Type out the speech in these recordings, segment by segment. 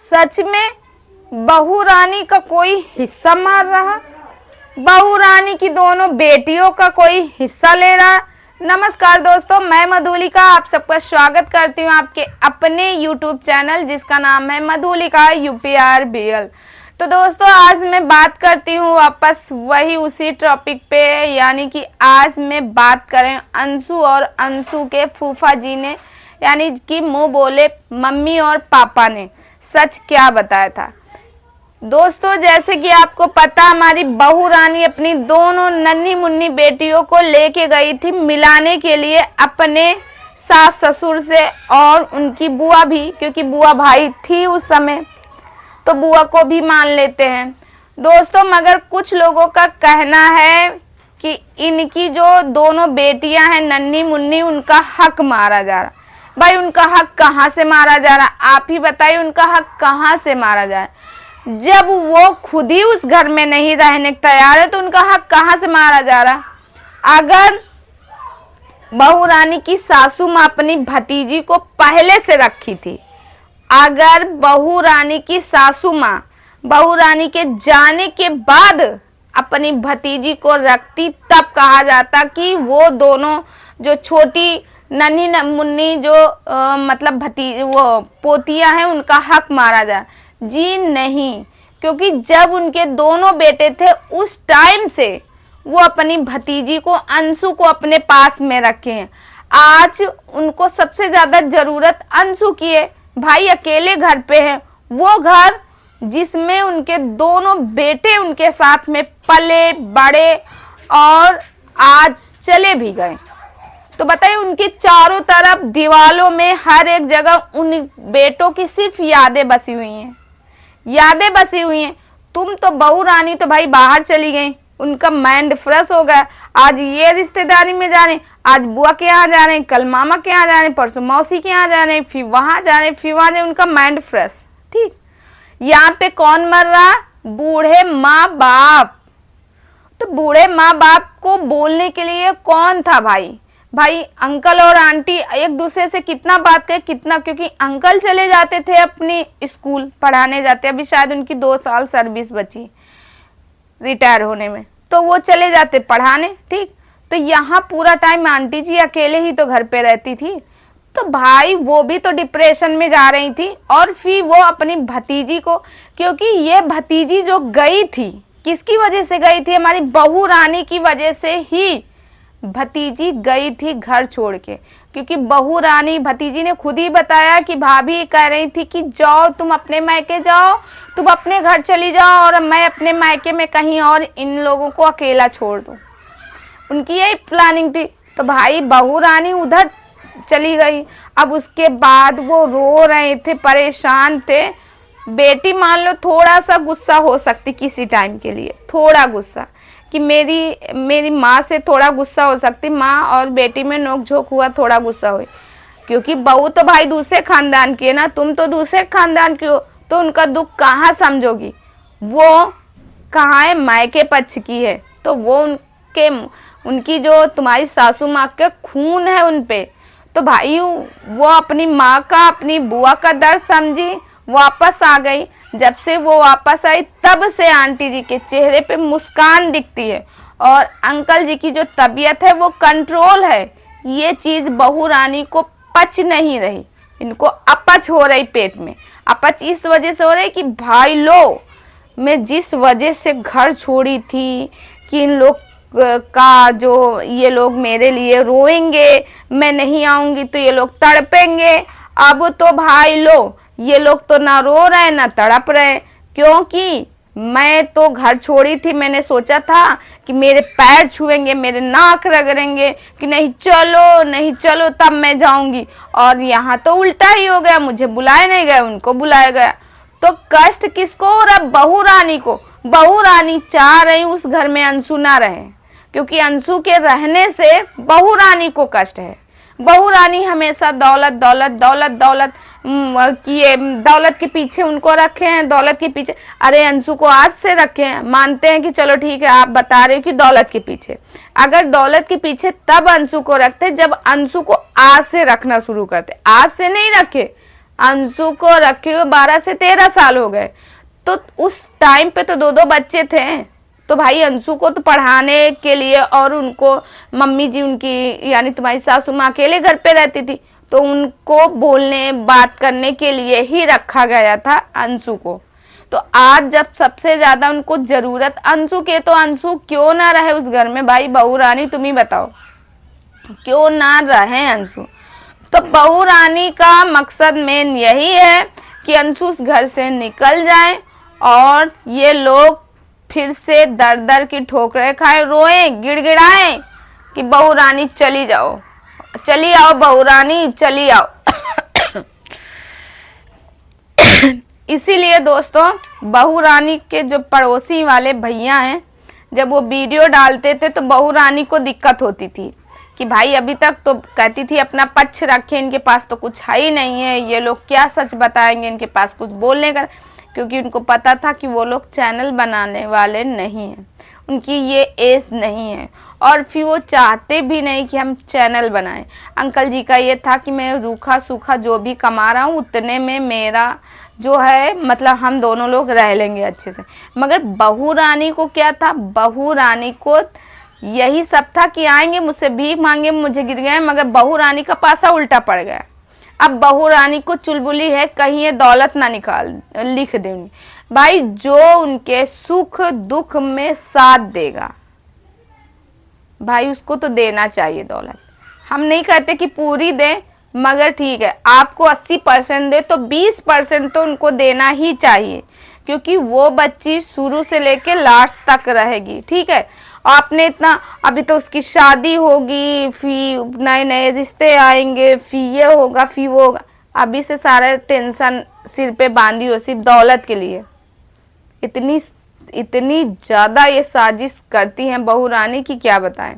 सच में बहू रानी का कोई हिस्सा मार रहा, बहू रानी की दोनों बेटियों का कोई हिस्सा ले रहा। नमस्कार दोस्तों, मैं मधुलिका आप सबका स्वागत करती हूँ आपके अपने YouTube चैनल जिसका नाम है मधुलिका UPRBL। तो दोस्तों आज मैं बात करती हूँ वापस वही उसी टॉपिक पे, यानी कि आज मैं बात करें अंशु और अंशु के फूफा जी ने, यानी कि मुंह बोले मम्मी और पापा ने सच क्या बताया था। दोस्तों जैसे कि आपको पता, हमारी बहू रानी अपनी दोनों नन्ही मुन्नी बेटियों को लेके गई थी मिलाने के लिए अपने सास ससुर से, और उनकी बुआ भी, क्योंकि बुआ भाई थी उस समय तो बुआ को भी मान लेते हैं दोस्तों। मगर कुछ लोगों का कहना है कि इनकी जो दोनों बेटियां हैं नन्ही मुन्नी, उनका हक मारा जा रहा। भाई उनका हक कहाँ से मारा जा रहा, आप ही बताइए, उनका हक कहाँ से मारा जा रहा। जब वो खुद ही उस घर में नहीं रहने तैयार है तो उनका हक कहाँ से मारा जा रहा। अगर बहू रानी की सासू माँ अपनी भतीजी को पहले से रखी थी, अगर बहू रानी की सासू माँ बहू रानी के जाने के बाद अपनी भतीजी को रखती, तब कहा जाता कि वो दोनों जो छोटी नन्ही मुन्नी जो मतलब भतीजी वो पोतियां हैं उनका हक मारा जाए। जी नहीं, क्योंकि जब उनके दोनों बेटे थे उस टाइम से वो अपनी भतीजी को अंशु को अपने पास में रखे हैं। आज उनको सबसे ज्यादा जरूरत अंशु की है। भाई अकेले घर पे हैं, वो घर जिसमें उनके दोनों बेटे उनके साथ में पले बड़े और आज चले भी गए। तो बताइए, उनके चारों तरफ दीवालों में हर एक जगह उन बेटों की सिर्फ यादें बसी हुई हैं, यादें बसी हुई हैं। तुम तो बहू रानी तो भाई बाहर चली गई, उनका माइंड फ्रेश हो गया। आज ये रिश्तेदारी में जा रहे, आज बुआ के यहाँ जा रहे हैं, कल मामा के यहाँ जा रहे हैं, परसों मौसी के यहाँ जा रहे हैं, फिर वहां जा रहे हैं, फिर वहां जा रहे हैं, उनका माइंड फ्रेश। ठीक, यहाँ पे कौन मर रहा? बूढ़े माँ बाप। तो बूढ़े माँ बाप को बोलने के लिए कौन था भाई? भाई अंकल और आंटी एक दूसरे से कितना बात करे, कितना, क्योंकि अंकल चले जाते थे अपनी स्कूल पढ़ाने जाते, अभी शायद उनकी 2 साल सर्विस बची रिटायर होने में, तो वो चले जाते पढ़ाने। ठीक, तो यहाँ पूरा टाइम आंटी जी अकेले ही तो घर पे रहती थी। तो भाई वो भी तो डिप्रेशन में जा रही थी, और फिर वो अपनी भतीजी को, क्योंकि ये भतीजी जो गई थी किसकी वजह से गई थी? हमारी बहू रानी की वजह से ही भतीजी गई थी घर छोड़ के। क्योंकि बहू रानी, भतीजी ने खुद ही बताया कि भाभी कह रही थी कि जाओ तुम अपने मायके जाओ, तुम अपने घर चली जाओ और मैं अपने मायके में कहीं और इन लोगों को अकेला छोड़ दूं। उनकी यही प्लानिंग थी। तो भाई बहू रानी उधर चली गई। अब उसके बाद वो रो रहे थे, परेशान थे। बेटी मान लो थोड़ा सा गुस्सा हो सकती किसी टाइम के लिए, थोड़ा गुस्सा, कि मेरी माँ से थोड़ा गुस्सा हो सकती, माँ और बेटी में नोकझोंक हुआ, थोड़ा गुस्सा हुई, क्योंकि बहू तो भाई दूसरे खानदान की है ना, तुम तो दूसरे खानदान की हो, तो उनका दुख कहाँ समझोगी? वो कहाँ है? मायके पक्ष की है, तो वो उनकी जो तुम्हारी सासू माँ के खून है उन पे। तो भाई वो अपनी माँ का, अपनी बुआ का दर्द समझी, वापस आ गई। जब से वो वापस आई तब से आंटी जी के चेहरे पे मुस्कान दिखती है, और अंकल जी की जो तबीयत है वो कंट्रोल है। ये चीज़ बहू रानी को पच नहीं रही, इनको अपच हो रही पेट में। अपच इस वजह से हो रही कि भाई लो, मैं जिस वजह से घर छोड़ी थी कि इन लोग का जो, ये लोग मेरे लिए रोएंगे, मैं नहीं आऊँगी तो ये लोग तड़पेंगे। अब तो भाई लो, ये लोग तो ना रो रहे ना तड़प रहे, क्योंकि मैं तो घर छोड़ी थी। मैंने सोचा था कि मेरे पैर छुएंगे, मेरे नाक रगड़ेंगे कि नहीं चलो नहीं चलो, तब मैं जाऊंगी। और यहाँ तो उल्टा ही हो गया, मुझे बुलाया नहीं गया, उनको बुलाया गया। तो कष्ट किसको हो रहा? बहू रानी को। बहू रानी चाह रही उस घर में अंशु ना रहे, क्योंकि अंशु के रहने से बहू रानी को कष्ट है। बहू रानी हमेशा दौलत दौलत दौलत दौलत किए, दौलत के पीछे उनको रखे हैं, दौलत के पीछे। अरे अंशु को आज से रखे हैं, मानते हैं कि चलो ठीक है आप बता रहे हो कि दौलत के पीछे, अगर दौलत के पीछे तब अंशु को रखते जब अंशु को आज से रखना शुरू करते। आज से नहीं रखे, अंशु को रखे हुए 12 से 13 साल हो गए। तो उस टाइम पे तो 2-2 बच्चे थे। तो भाई अंशु को तो पढ़ाने के लिए, और उनको मम्मी जी उनकी यानी तुम्हारी सासू माँ अकेले घर पे रहती थी, तो उनको बोलने बात करने के लिए ही रखा गया था अंशु को। तो आज जब सबसे ज्यादा उनको जरूरत अंशु के, तो अंशु क्यों ना रहे उस घर में? भाई बहू रानी तुम ही बताओ, क्यों ना रहे अंशु? तो बहू रानी का मकसद मेन यही है कि अंशु उस घर से निकल जाए और ये लोग फिर से दर दर की ठोकरें खाए, रोएं, गिड़गिड़ाएं कि बहू रानी चली जाओ, चली आओ बहू रानी, चली आओ। इसीलिए दोस्तों बहू रानी के जो पड़ोसी वाले भैया हैं, जब वो वीडियो डालते थे तो बहू रानी को दिक्कत होती थी कि भाई अभी तक तो कहती थी अपना पक्ष रखे, इनके पास तो कुछ है ही नहीं है, ये लोग क्या सच बताएंगे, इनके पास कुछ बोलने का, क्योंकि उनको पता था कि वो लोग चैनल बनाने वाले नहीं हैं, उनकी ये एज नहीं है, और फिर वो चाहते भी नहीं कि हम चैनल बनाएं। अंकल जी का ये था कि मैं रूखा सूखा जो भी कमा रहा हूँ उतने में मेरा जो है, मतलब हम दोनों लोग रह लेंगे अच्छे से। मगर बहू रानी को क्या था? बहू रानी को यही सब था कि आएंगे मुझसे भीख मांगे, मुझे गिर गए, मगर बहू रानी का पासा उल्टा पड़ गया। अब बहू रानी को चुलबुली है कहीं ये दौलत ना लिख देंगी। भाई जो उनके सुख दुख में साथ देगा भाई उसको तो देना चाहिए दौलत। हम नहीं कहते कि पूरी दे, मगर ठीक है आपको 80% दे तो 20% तो उनको देना ही चाहिए, क्योंकि वो बच्ची शुरू से लेके लास्ट तक रहेगी। ठीक है, आपने इतना, अभी तो उसकी शादी होगी, फिर नए नए रिश्ते आएंगे, फिर ये होगा फिर वो होगा, अभी से सारा टेंशन सिर पे बांधी हो सिर्फ दौलत के लिए। इतनी ज़्यादा ये साजिश करती हैं बहू रानी की क्या बताएं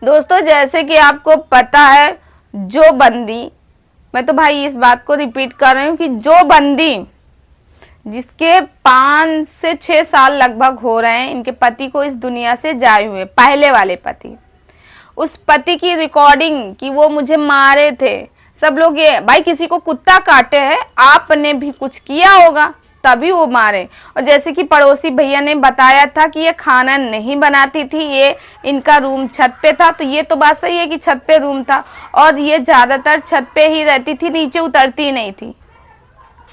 दोस्तों। जैसे कि आपको पता है, जो बंदी, मैं तो भाई इस बात को रिपीट कर रही हूँ कि जो बंदी जिसके 5 से 6 साल लगभग हो रहे हैं इनके पति को इस दुनिया से जाए हुए, पहले वाले पति, उस पति की रिकॉर्डिंग कि वो मुझे मारे थे, सब लोग ये, भाई किसी को कुत्ता काटे है, आपने भी कुछ किया होगा तभी वो मारे। और जैसे कि पड़ोसी भैया ने बताया था कि ये खाना नहीं बनाती थी, ये इनका रूम छत पे था, तो ये तो बात सही है कि छत पे रूम था, और ये ज़्यादातर छत पे ही रहती थी, नीचे उतरती नहीं थी,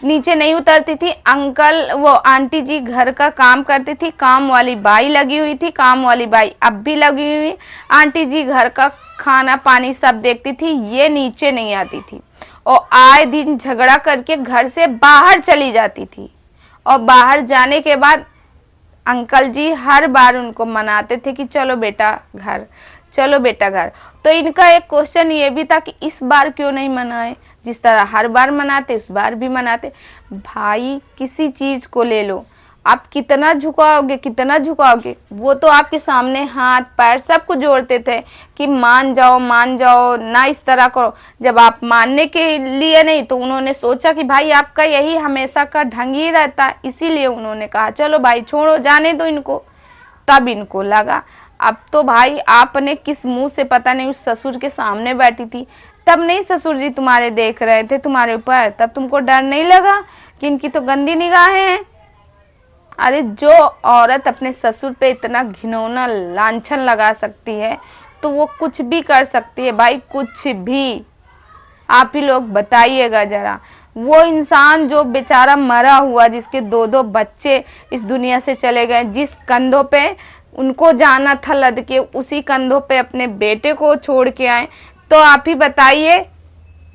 नीचे नहीं उतरती थी। अंकल वो आंटी जी घर का काम करती थी, काम वाली बाई लगी हुई थी, काम वाली बाई अब भी लगी हुई, आंटी जी घर का खाना पानी सब देखती थी, ये नीचे नहीं आती थी, और आए दिन झगड़ा करके घर से बाहर चली जाती थी। और बाहर जाने के बाद अंकल जी हर बार उनको मनाते थे कि चलो बेटा घर, चलो बेटा घर। तो इनका एक क्वेश्चन ये भी था कि इस बार क्यों नहीं मनाए, जिस तरह हर बार मनाते इस बार भी मनाते। भाई किसी चीज़ को ले लो, आप कितना झुकाओगे, कितना झुकाओगे, वो तो आपके सामने हाथ पैर सब कुछ जोड़ते थे कि मान जाओ ना, इस तरह करो। जब आप मानने के लिए नहीं, तो उन्होंने सोचा कि भाई आपका यही हमेशा का ढंग ही रहता है, इसीलिए उन्होंने कहा चलो भाई छोड़ो, जाने दो इनको। तब इनको लगा। अब तो भाई आपने किस मुंह से, पता नहीं, उस ससुर के सामने बैठी थी, तब नहीं ससुर जी तुम्हारे देख रहे थे तुम्हारे ऊपर, तब तुमको डर नहीं लगा कि इनकी तो गंदी निगाहें हैं? अरे जो औरत अपने ससुर पे इतना घिनौना लांछन लगा सकती है तो वो कुछ भी कर सकती है भाई, कुछ भी। आप ही लोग बताइएगा जरा, वो इंसान जो बेचारा मरा हुआ, जिसके 2-2 बच्चे इस दुनिया से चले गए, जिस कंधों पे उनको जाना था लद के, उसी कंधों पे अपने बेटे को छोड़ के आए, तो आप ही बताइए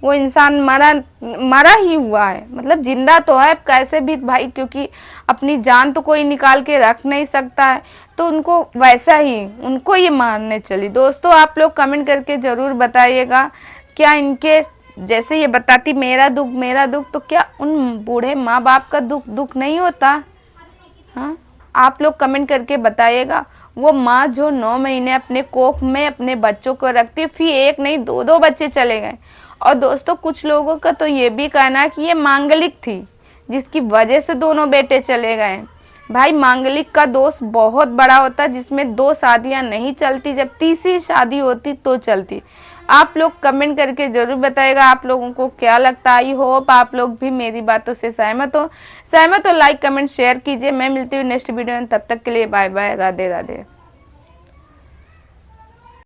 वो इंसान मरा ही हुआ है, मतलब जिंदा तो है कैसे भी भाई, क्योंकि अपनी जान तो कोई निकाल के रख नहीं सकता है, तो उनको वैसा ही उनको ये मारने चली। दोस्तों आप लोग कमेंट करके ज़रूर बताइएगा, क्या इनके जैसे ये बताती मेरा दुख, तो क्या उन बूढ़े माँ बाप का दुख नहीं होता? हाँ, आप लोग कमेंट करके बताइएगा। वो माँ जो 9 महीने अपने कोख में अपने बच्चों को रखती, फिर एक नहीं 2-2 बच्चे चले गए। और दोस्तों कुछ लोगों का तो ये भी कहना है कि ये मांगलिक थी, जिसकी वजह से दोनों बेटे चले गए। भाई मांगलिक का दोष बहुत बड़ा होता है, जिसमें 2 शादियां नहीं चलती, जब तीसरी शादी होती तो चलती। आप लोग कमेंट करके जरूर बताइएगा आप लोगों को क्या लगता है। आई होप आप लोग भी मेरी बातों से सहमत हो। लाइक कमेंट शेयर कीजिए। मैं मिलती हूँ नेक्स्ट वीडियो में, तब तक के लिए बाय बाय, राधे राधे।